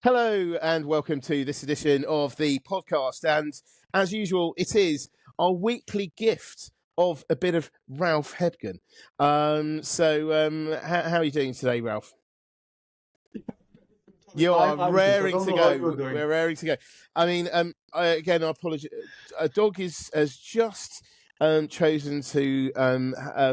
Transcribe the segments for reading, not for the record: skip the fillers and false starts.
Hello and welcome to this edition of the podcast. And as usual, it is our weekly gift of a bit of Ralph Hebgen. How are you doing today, Ralph? You are I'm good. I raring don't to know how go. you're doing. We're raring to go. I mean, I apologize. A dog has just chosen to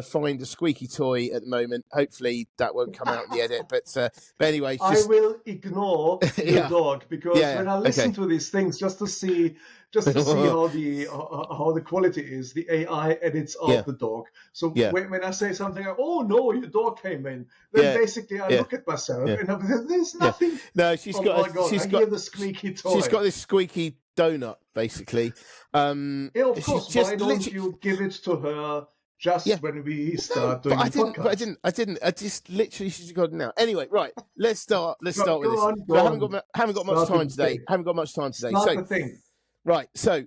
find a squeaky toy at the moment. Hopefully that won't come out in the edit. But anyway, I just will ignore your yeah, dog because when I listen okay. to these things, just to see how the quality is, the AI edits Yeah, out the dog. So yeah, when I say something like, "Oh no, your dog came in," then yeah, basically I yeah, look at myself yeah, and there's yeah. nothing. No, Oh my god! I hear the squeaky she's toy. got this squeaky donut basically. Yeah, of She's course. Why just don't literally you give it to her yeah. just when we No, start but doing the podcast? I didn't. I just literally she's got it now. Anyway, right. Let's start. Let's Go, start with go this. on, So go I on. haven't got much Start with time the today. thing. Haven't got much time today. Start So the thing. right. So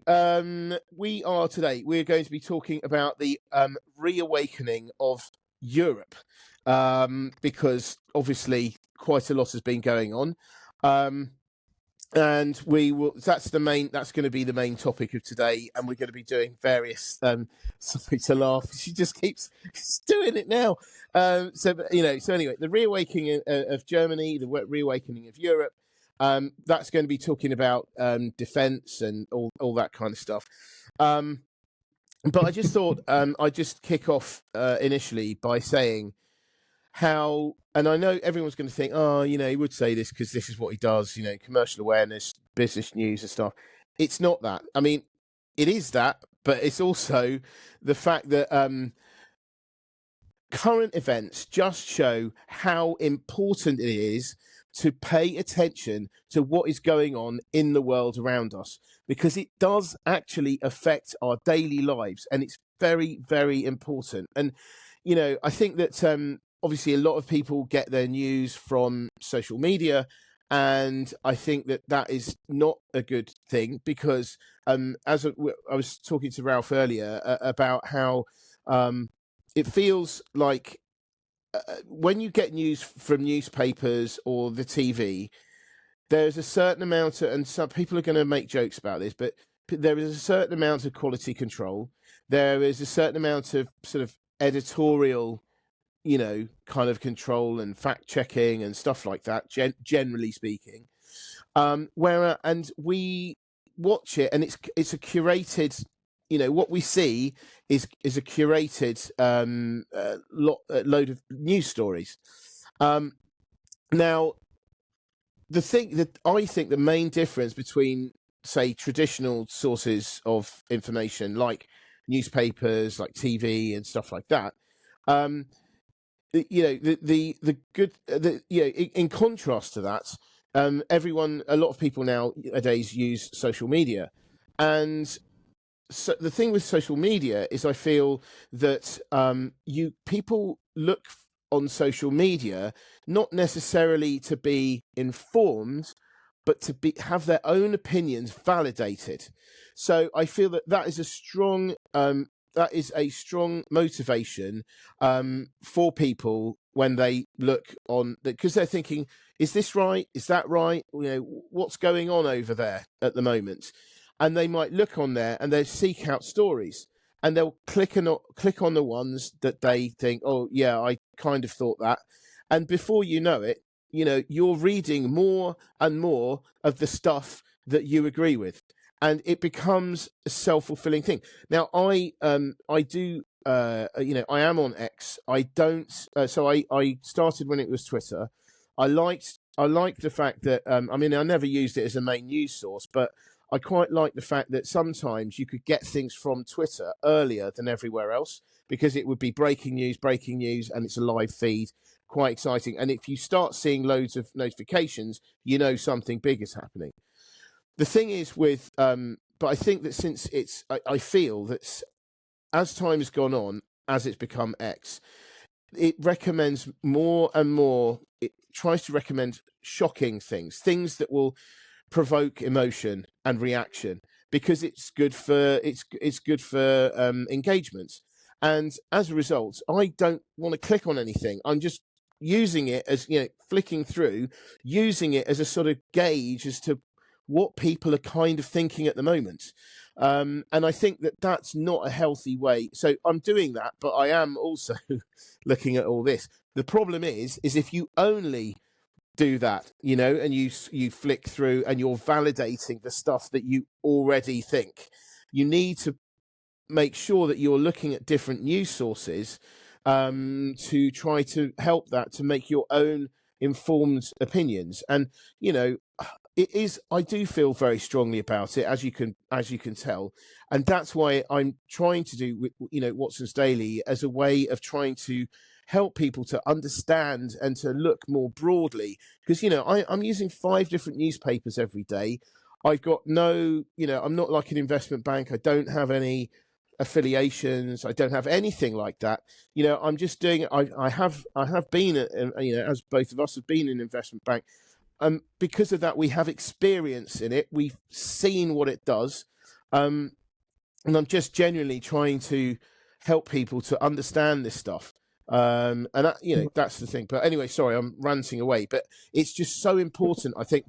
we're going to be talking about the reawakening of Europe, because obviously quite a lot has been going on. And that's going to be the main topic of today, and we're going to be doing various sorry to laugh, she just keeps doing it now. So anyway, the reawakening of Germany, the reawakening of Europe, that's going to be talking about defense and all that kind of stuff. But I just thought I'd just kick off initially by saying how, and I know everyone's going to think, oh, he would say this because this is what he does, commercial awareness, business news and stuff. It's not that. I mean, it is that, but it's also the fact that current events just show how important it is to pay attention to what is going on in the world around us, because it does actually affect our daily lives, and it's very, very important. And, I think that obviously a lot of people get their news from social media, and I think that is not a good thing, because I was talking to Ralph earlier about how it feels like when you get news from newspapers or the TV, there's a certain amount of, and some people are going to make jokes about this, but there is a certain amount of quality control. There is a certain amount of sort of editorial, kind of control and fact checking and stuff like that, generally speaking. And we watch it, and it's a curated, what we see is a curated load of news stories. Now, the thing that I think the main difference between, say, traditional sources of information like newspapers, like TV and stuff like that, the good, in contrast to that, a lot of people nowadays use social media, and so the thing with social media is I feel that people look on social media not necessarily to be informed, but to have their own opinions validated. So I feel that is a strong motivation for people when they look on, because they're thinking, is this right? Is that right? What's going on over there at the moment? And they might look on there and they seek out stories, and they'll click on the ones that they think, oh yeah, I kind of thought that. And before you know it, you're reading more and more of the stuff that you agree with, and it becomes a self-fulfilling thing. Now, I do, I am on X. I don't. So I started when it was Twitter. I liked the fact that I never used it as a main news source, but I quite like the fact that sometimes you could get things from Twitter earlier than everywhere else, because it would be breaking news, and it's a live feed. Quite exciting. And if you start seeing loads of notifications, something big is happening. The thing is but I think that since I feel that as time has gone on, as it's become X, it recommends more and more. It tries to recommend shocking things that will provoke emotion and reaction, because it's good for engagement. And as a result, I don't want to click on anything. I'm just using it as, flicking through, using it as a sort of gauge as to what people are kind of thinking at the moment. And I think that that's not a healthy way. So I'm doing that, but I am also looking at all this. The problem is if you only do that, and you flick through and you're validating the stuff that you already think, you need to make sure that you're looking at different news sources to try to help that, to make your own informed opinions. And it is, I do feel very strongly about it, as you can tell, and that's why I'm trying to do Watson's Daily as a way of trying to help people to understand and to look more broadly, because I'm using 5 different newspapers every day. I've got no, I'm not like an investment bank. I don't have any affiliations. I don't have anything like that. I'm just doing it. I have been, as both of us have been in an investment bank. Because of that, we have experience in it. We've seen what it does. And I'm just genuinely trying to help people to understand this stuff. And that, that's the thing. But anyway, sorry, I'm ranting away. But it's just so important, I think,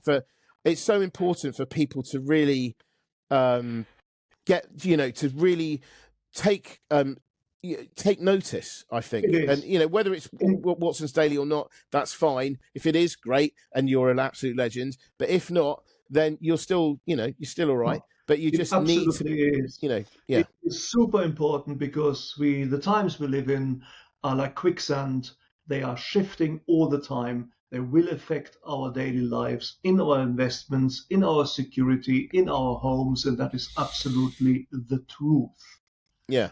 it's so important for people to really get, to really take notice, I think. It is. And whether it's Watson's Daily or not, that's fine. If it is, great, and you're an absolute legend. But if not, then you're still you're still all right. But you just need to, is. yeah. It is super important, because the times we live in are like quicksand. They are shifting all the time. They will affect our daily lives, in our investments, in our security, in our homes, and that is absolutely the truth. Yeah.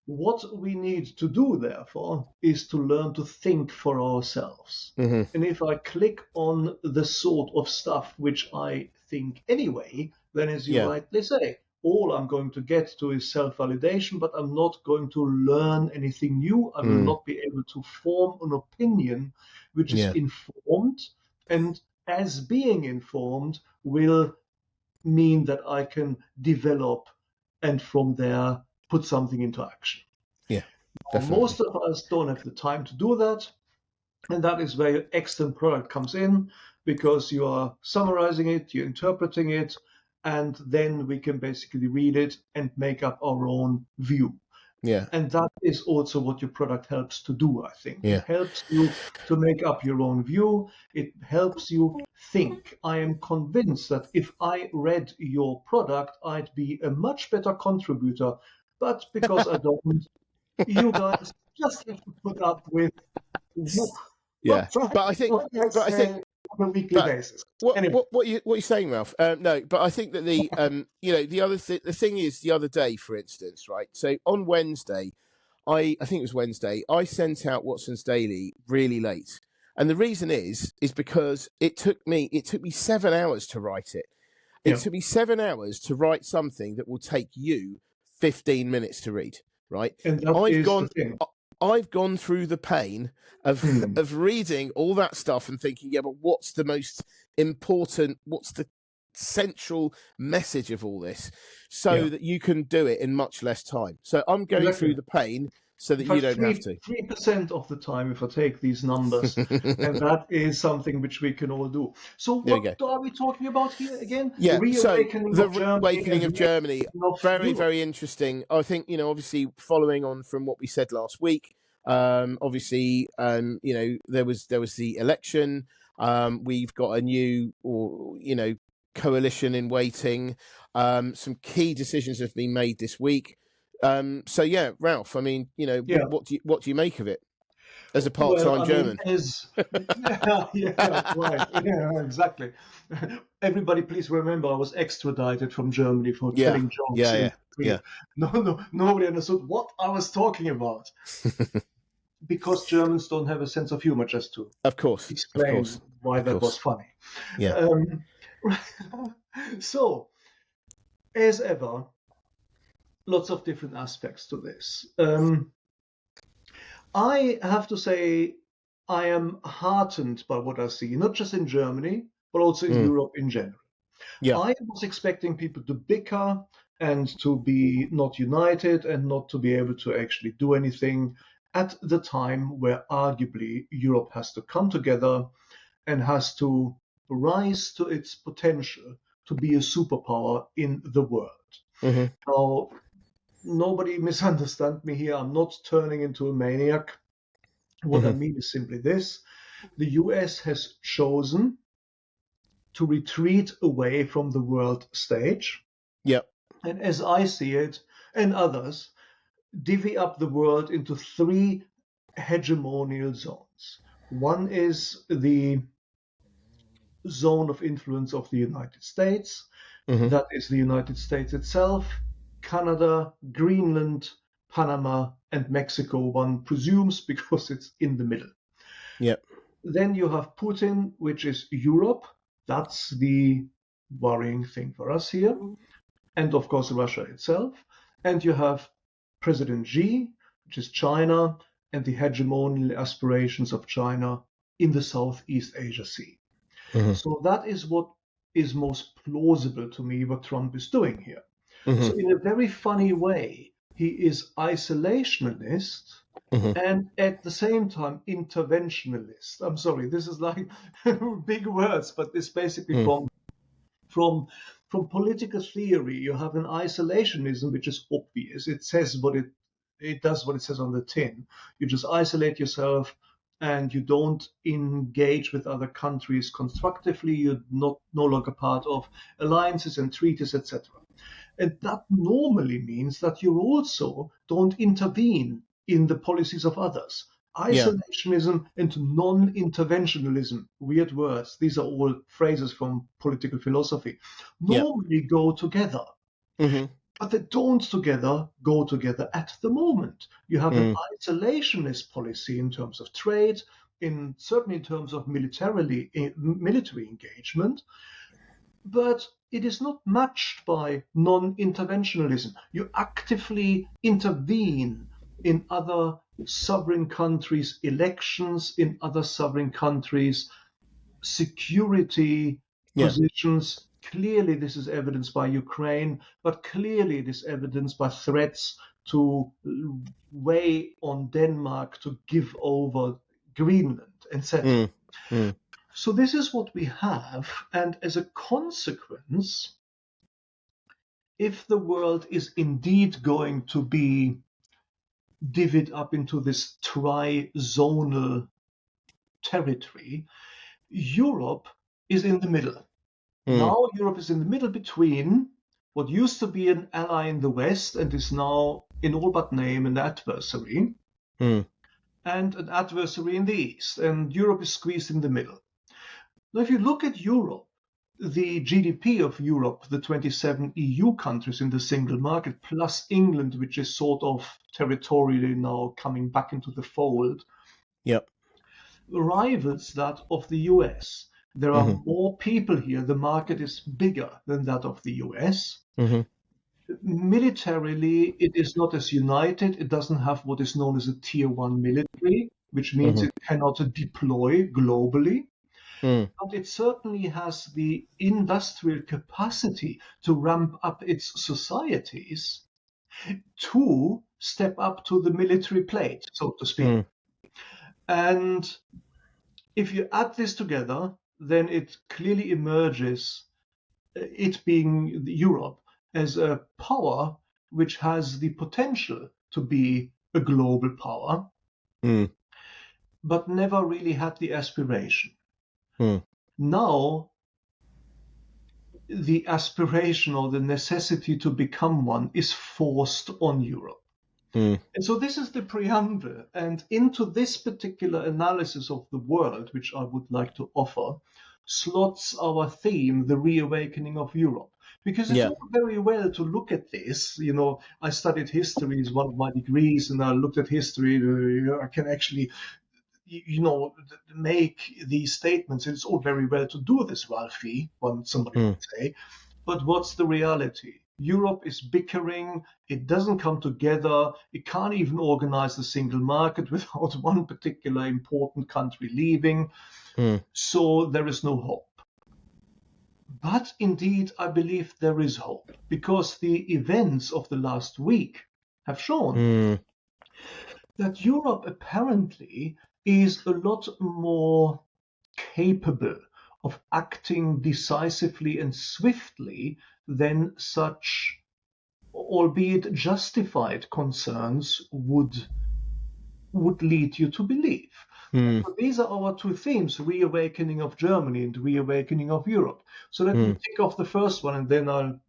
What we need to do, therefore, is to learn to think for ourselves. Mm-hmm. And if I click on the sort of stuff which I think anyway, then, as you rightly say, all I'm going to get to is self-validation, but I'm not going to learn anything new. I will not be able to form an opinion which is informed. And as being informed will mean that I can develop, and from there put something into action. Yeah, definitely. Most of us don't have the time to do that, and that is where your excellent product comes in, because you are summarizing it, you're interpreting it, and then we can basically read it and make up our own view. Yeah. And that is also what your product helps to do, I think. Yeah. It helps you to make up your own view. It helps you think. I am convinced that if I read your product, I'd be a much better contributor. But because I don't, you guys just have to put up with but I think on a weekly basis. What are you saying, Ralph? No, but I think that the the other the thing is, the other day, for instance, right? So on Wednesday, I think it was Wednesday, I sent out Watson's Daily really late, and the reason is because it took me 7 hours to write it. It took me 7 hours to write something that will take you 15 minutes to read, right? And I've gone through the pain of reading all that stuff and thinking, but what's the most important, what's the central message of all this, so that you can do it in much less time. So I'm going through the pain so that you don't have to. 3% of the time, if I take these numbers, and that is something which we can all do. So what are we talking about here again? Yeah, Reawakening the of Germany. Reawakening of Germany. Very, very interesting. I think, obviously following on from what we said last week, obviously, there was the election. We've got a new, coalition in waiting. Some key decisions have been made this week. So yeah, Ralph, I mean, what do you make of it as a part-time German? Right. Yeah, exactly. Everybody, please remember, I was extradited from Germany for telling jokes. No, nobody understood what I was talking about. Because Germans don't have a sense of humor, just to explain why that was funny. Yeah. So, as ever, lots of different aspects to this. I have to say, I am heartened by what I see, not just in Germany, but also in Europe in general. I was expecting people to bicker and to be not united and not to be able to actually do anything. at the time where arguably Europe has to come together and has to rise to its potential to be a superpower in the world. Mm-hmm. Now, nobody misunderstand me here. I'm not turning into a maniac. What I Mm-hmm. mean is simply this. The US has chosen to retreat away from the world stage. Yep. And as I see it, and others, divvy up the world into three hegemonial zones. One is the zone of influence of the United States. Mm-hmm. That is the United States itself, Canada, Greenland, Panama, and Mexico, one presumes, because it's in the middle. Yep. Then you have Putin, which is Europe. That's the worrying thing for us here. And of course, Russia itself. And you have President Xi, which is China, and the hegemonial aspirations of China in the Southeast Asia Sea. Mm-hmm. So that is what is most plausible to me what Trump is doing here. Mm-hmm. So in a very funny way, he is isolationist Mm-hmm. and at the same time interventionalist. I'm sorry, this is like big words, but it's basically from from political theory. You have an isolationism which is obvious. It says what it does what it says on the tin. You just isolate yourself and you don't engage with other countries constructively. You're no longer part of alliances and treaties, etc. And that normally means that you also don't intervene in the policies of others. Yeah. Isolationism and non-interventionalism, weird words, these are all phrases from political philosophy, Yep. normally go together. Mm-hmm. But they don't go together at the moment. You have an Mm. isolationist policy in terms of trade, certainly in terms of military engagement, but it is not matched by non-interventionalism. You actively intervene in other sovereign countries' elections, in other sovereign countries' security Yeah. positions. Clearly, this is evidenced by Ukraine, but clearly it is evidenced by threats to weigh on Denmark to give over Greenland, etc. Mm. Mm. So this is what we have, and as a consequence, if the world is indeed going to be divvied up into this tri-zonal territory, Europe is in the middle. Mm. Now Europe is in the middle between what used to be an ally in the West and is now, in all but name, an adversary, Mm. and an adversary in the East. And Europe is squeezed in the middle. Now, if you look at Europe, the GDP of Europe, the 27 EU countries in the single market, plus England, which is sort of territorially now coming back into the fold, Yep. rivals that of the US. There are Mm-hmm. more people here. The market is bigger than that of the US. Mm-hmm. Militarily, it is not as united. It doesn't have what is known as a tier one military, which means Mm-hmm. it cannot deploy globally. Mm. But it certainly has the industrial capacity to ramp up its societies to step up to the military plate, so to speak. Mm. And if you add this together, then it clearly emerges, it being Europe, as a power which has the potential to be a global power, Mm. but never really had the aspiration. Mm. Now, the aspiration or the necessity to become one is forced on Europe. Mm. And so this is the preamble. And into this particular analysis of the world, which I would like to offer, slots our theme, the reawakening of Europe. Because it's Yeah. all very well to look at this. You know, I studied history as one of my degrees, and I looked at history. I can actually, make these statements. It's all very well to do this, Ralphie, somebody Mm. would say. But what's the reality? Europe is bickering. It doesn't come together. It can't even organize the single market without one particular important country leaving. Mm. So there is no hope. But indeed, I believe there is hope because the events of the last week have shown Mm. that Europe apparently is a lot more capable of acting decisively and swiftly than such, albeit justified, concerns would lead you to believe. Mm. So these are our two themes: reawakening of Germany and reawakening of Europe. So let me Mm. tick off the first one, and then I'll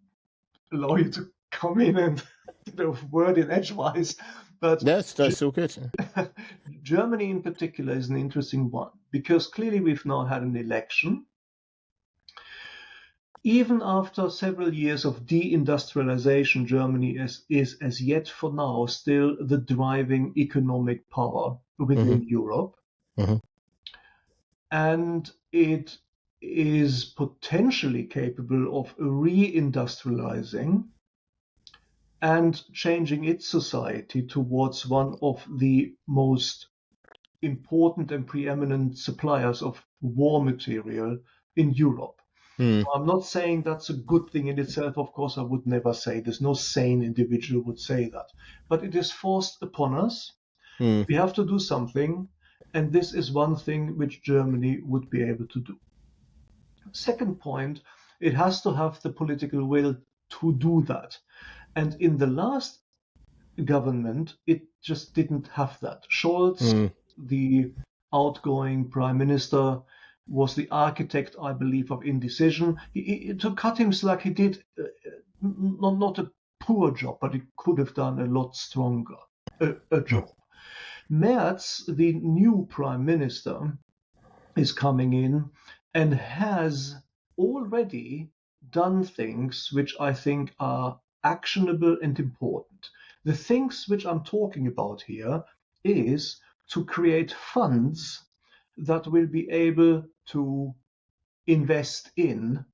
allow you to come in and word in edgewise. But That's all good. Germany in particular is an interesting one because clearly we've now had an election. Even after several years of deindustrialization, Germany is as yet for now still the driving economic power Mm-hmm. within Europe. Mm-hmm. And it is potentially capable of reindustrializing and changing its society towards one of the most important and preeminent suppliers of war material in Europe. Mm. I'm not saying that's a good thing in itself. Of course, I would never say this. No sane individual would say that. But it is forced upon us. Mm. We have to do something. And this is one thing which Germany would be able to do. Second point, it has to have the political will to do that. And in the last government, it just didn't have that. Scholz, Mm. the outgoing prime minister, was the architect, I believe, of indecision. To cut him slack, he did not a poor job, but he could have done a lot stronger a job. Merz, the new prime minister, is coming in and has already done things which I think are actionable and important. The things which I'm talking about here is to create funds that will be able to invest in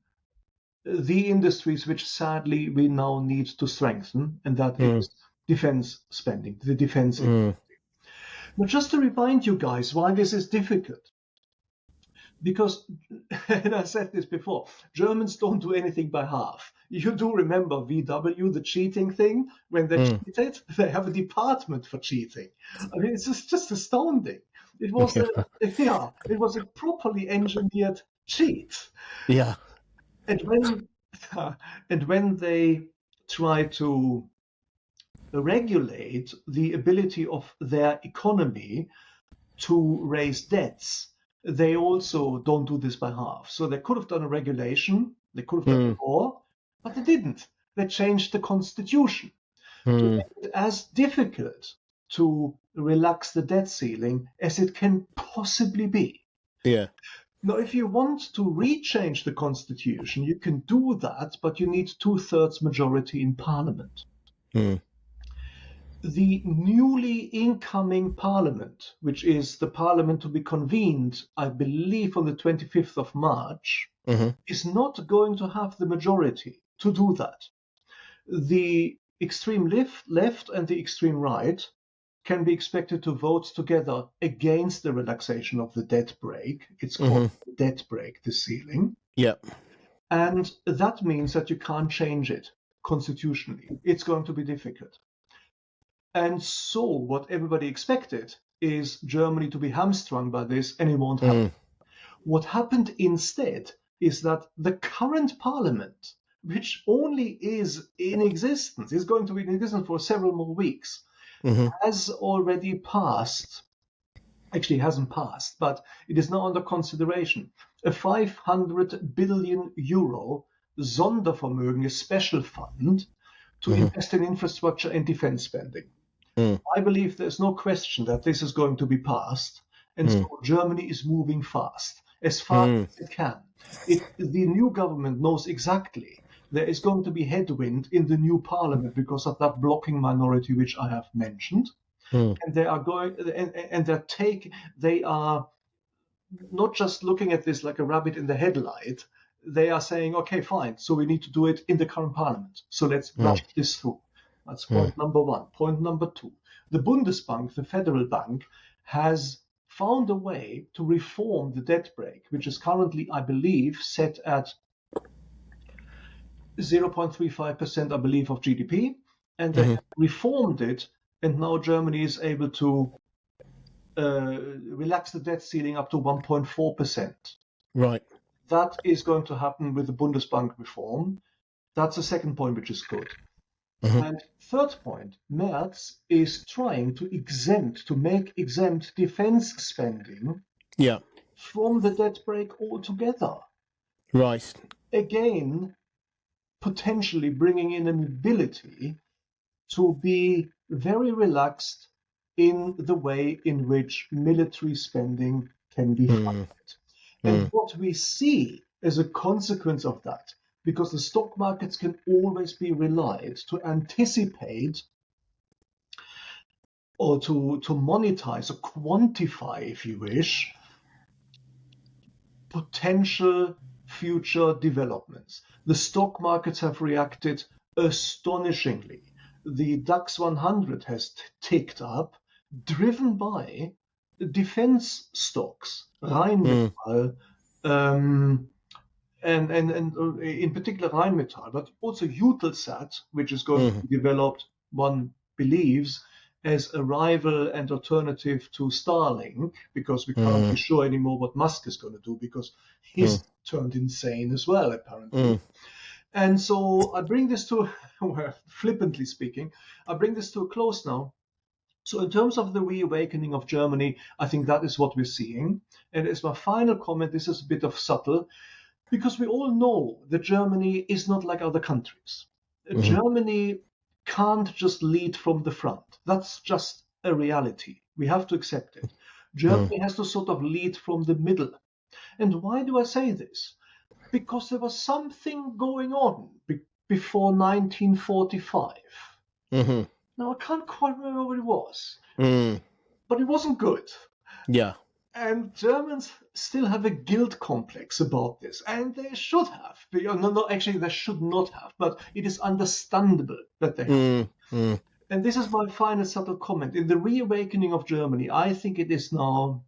the industries which sadly we now need to strengthen, and that Mm. is defense spending, the defense industry. Mm. Now, just to remind you guys why this is difficult, because, and I said this before, Germans don't do anything by half. You do remember VW, the cheating thing, when they Mm. cheated? They have a department for cheating. I mean, it's just astounding. It was yeah, it was a properly engineered cheat. Yeah. And when and when they try to regulate the ability of their economy to raise debts, they also don't do this by half. So they could have done a regulation, they could have done Mm. a law, but they didn't. They changed the constitution to Mm. make it as difficult to relax the debt ceiling as it can possibly be. Yeah. Now, if you want to rechange the constitution, you can do that, but you need two-thirds majority in parliament. Mm. The newly incoming parliament, which is the parliament to be convened, I believe, on the 25th of March, Mm-hmm. is not going to have the majority to do that. The extreme left and the extreme right can be expected to vote together against the relaxation of the debt brake. It's called Mm-hmm. the debt brake, the ceiling. Yep. And that means that you can't change it constitutionally. It's going to be difficult. And so what everybody expected is Germany to be hamstrung by this, and it won't happen. Mm. What happened instead is that the current parliament, which only is in existence, is going to be in existence for several more weeks, Mm-hmm. has already passed. Actually, it hasn't passed, but it is now under consideration. A 500 billion euro Sondervermögen, a special fund, to Mm-hmm. invest in infrastructure and defense spending. Mm. I believe there's no question that this is going to be passed, and Mm. so Germany is moving fast as Mm. as it can. The new government knows exactly there is going to be headwind in the new parliament because of that blocking minority which I have mentioned, Mm. and they are going and they are not just looking at this like a rabbit in the headlight. They are saying, okay, fine, so we need to do it in the current parliament. So let's rush this through. That's Mm. point number one. Point number two, the Bundesbank, the federal bank, has found a way to reform the debt brake, which is currently, I believe, set at 0.35%, I believe, of GDP, and they Mm-hmm. have reformed it and now Germany is able to relax the debt ceiling up to 1.4%. Right. That is going to happen with the Bundesbank reform. That's the second point, which is good. Hmm. And third point, Merz is trying to make exempt defense spending Yeah. from the debt brake altogether. Right. Again, potentially bringing in an ability to be very relaxed in the way in which military spending can be Mm. funded. And Mm. what we see as a consequence of that, because the stock markets can always be relied to anticipate or to monetize or quantify, if you wish, potential future developments. The stock markets have reacted astonishingly. The DAX 100 has ticked up, driven by defense stocks, Mm. Rheinmetall, and in particular Rheinmetall, but also Eutelsat, which is going to Mm. be developed, one believes, as a rival and alternative to Starlink, because we can't be Mm. sure anymore what Musk is going to do, because Mm. he's turned insane as well, apparently. Mm. And so I bring this to, well, flippantly speaking, I bring this to a close now. So, in terms of the reawakening of Germany, I think that is what we're seeing. And as my final comment, this is a bit of subtle, because we all know that Germany is not like other countries. Mm. Germany can't just lead from the front. That's just a reality. We have to accept it. Mm. Germany has to sort of lead from the middle. And why do I say this? Because there was something going on before 1945. Mm. Now, I can't quite remember what it was, Mm. but it wasn't good. Yeah. And Germans still have a guilt complex about this, and they should have. No, actually, they should not have, but it is understandable that they have. Mm. Mm. And this is my final subtle comment. In the reawakening of Germany, I think it is now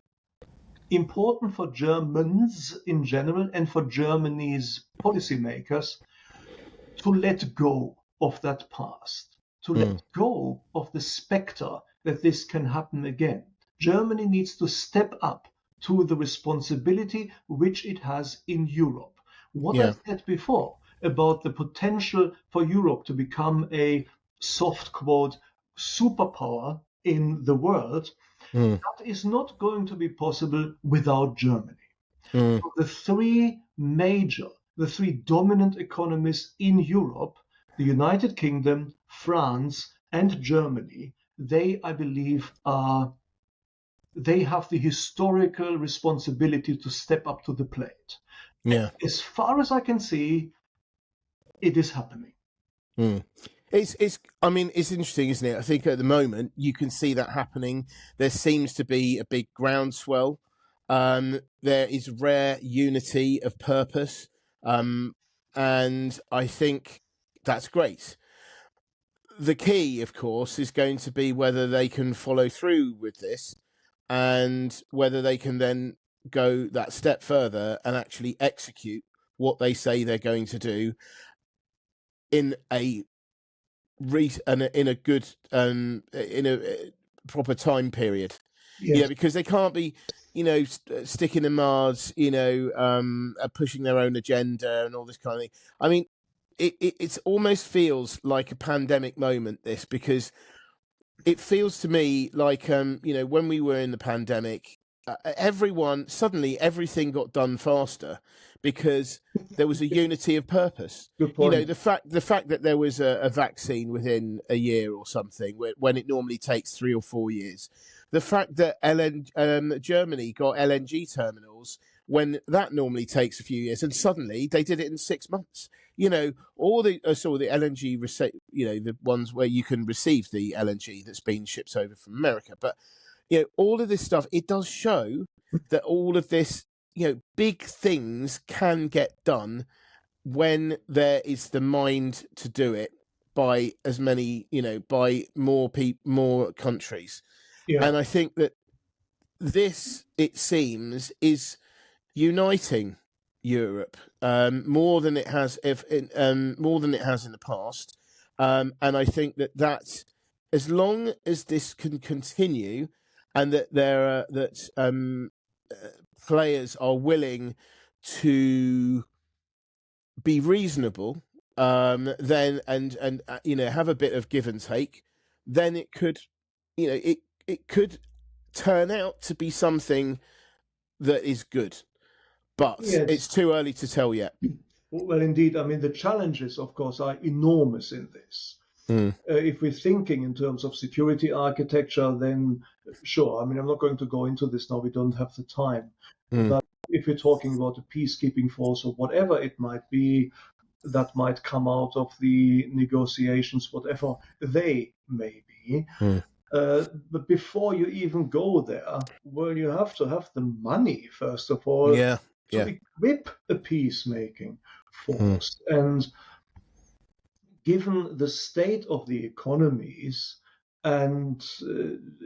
important for Germans in general and for Germany's policymakers to let go of that past, to let Mm. go of the specter that this can happen again. Germany needs to step up to the responsibility which it has in Europe. What I Yeah. said before about the potential for Europe to become a soft quote superpower in the world, Mm. that is not going to be possible without Germany. Mm. The three dominant economies in Europe, the United Kingdom, France, and Germany, they, I believe, they have the historical responsibility to step up to the plate. Yeah. As far as I can see, it is happening. Mm. It's I mean it's interesting, isn't it? I think at the moment you can see that happening. There seems to be a big groundswell. There is rare unity of purpose, and I think that's great. The key, of course, is going to be whether they can follow through with this, and whether they can then go that step further and actually execute what they say they're going to do in a in a good in a proper time period. Yes, Because they can't be, sticking in Mars, pushing their own agenda and all this kind of thing. I mean, it almost feels like a pandemic moment, this, because it feels to me like when we were in the pandemic, everyone suddenly everything got done faster because there was a unity of purpose. good point. The fact that there was a vaccine within a year or something, when it normally takes 3 or 4 years. The fact that Germany got LNG terminals when that normally takes a few years, and suddenly they did it in 6 months. All the the LNG, the ones where you can receive the LNG that's been shipped over from America. But all of this stuff, it does show that all of this, big things can get done when there is the mind to do it by as many, by more countries. Yeah, And I think that this, it seems, is uniting Europe more than it has more than it has in the past, and I think that as long as this can continue, and that players are willing to be reasonable, then and have a bit of give and take, then it could, it could turn out to be something that is good, but Yes. it's too early to tell yet. Well, indeed. I mean, the challenges, of course, are enormous in this. If we're thinking in terms of security architecture, then sure. I mean, I'm not going to go into this now. We don't have the time. But if we're talking about a peacekeeping force or whatever it might be, that might come out of the negotiations, whatever they may be. But before you even go there, well, you have to have the money, first of all, to equip a peacemaking force. And given the state of the economies and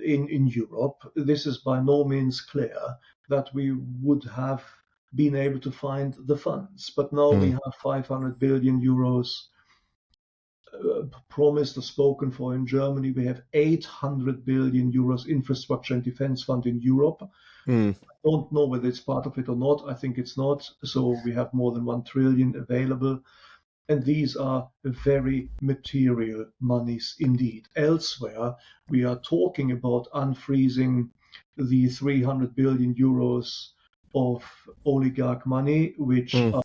in Europe, this is by no means clear that we would have been able to find the funds. But now we have 500 billion euros promised or spoken for in Germany. We have 800 billion euros infrastructure and defense fund in Europe. I don't know whether it's part of it or not. I think it's not. So we have more than 1 trillion available. And these are very material monies indeed. Elsewhere, we are talking about unfreezing the 300 billion euros of oligarch money, which are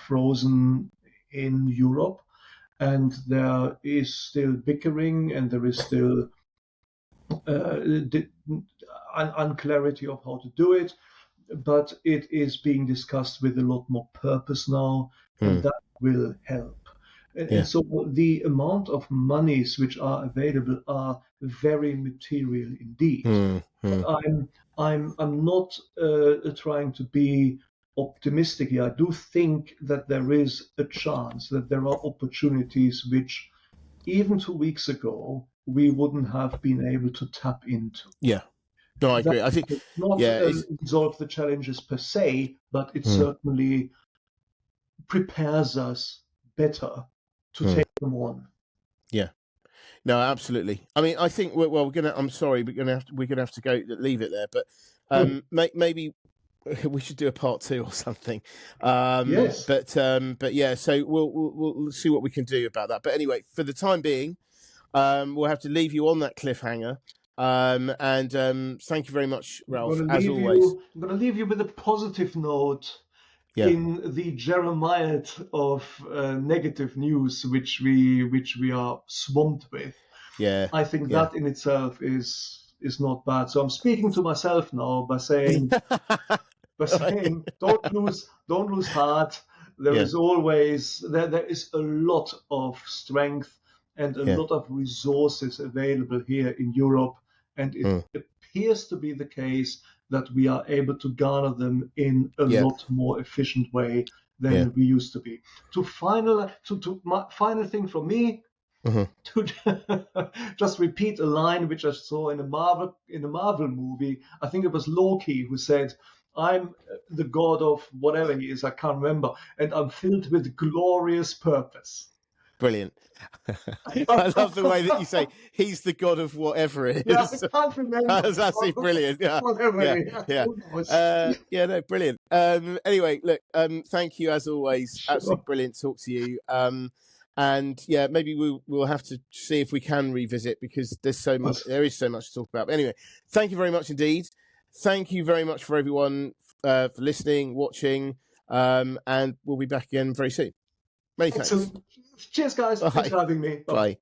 frozen in Europe. And there is still bickering, and there is still unclarity of how to do it. But it is being discussed with a lot more purpose now, and that will help. And so the amount of monies which are available are very material indeed. But I'm not trying to be optimistic here. I do think that there is a chance, that there are opportunities which even 2 weeks ago we wouldn't have been able to tap into. Yeah. No, I agree. I think not resolve the challenges per se, but it certainly prepares us better to take them on. Yeah. No, absolutely. I mean, I think we're gonna. I'm sorry, we're gonna have to go leave it there. But maybe we should do a part 2 or something. Yes. But yeah. So we'll see what we can do about that. But anyway, for the time being, we'll have to leave you on that cliffhanger. And thank you very much, Ralph, as always. I'm going to leave you with a positive note in the Jeremiah of negative news, which we are swamped with. Yeah, I think that in itself is not bad. So I'm speaking to myself now by saying, don't lose heart. There is always there is a lot of strength and a lot of resources available here in Europe. And it appears to be the case that we are able to garner them in a lot more efficient way than we used to be. My final thing from me, to just repeat a line which I saw in a Marvel movie. I think it was Loki who said, "I'm the god of whatever he is, I can't remember, and I'm filled with glorious purpose." Brilliant. I love the way that you say he's the god of whatever it is. Yeah, I can't remember. That's absolutely brilliant. Yeah. No, brilliant. Anyway, look, thank you as always. Sure. Absolutely brilliant to talk to you. And yeah, maybe we'll have to see if we can revisit, because there is so much to talk about. But anyway, thank you very much indeed. Thank you very much for everyone for listening, watching, and we'll be back again very soon. Many thanks. Cheers, guys. Thanks for having me. Bye.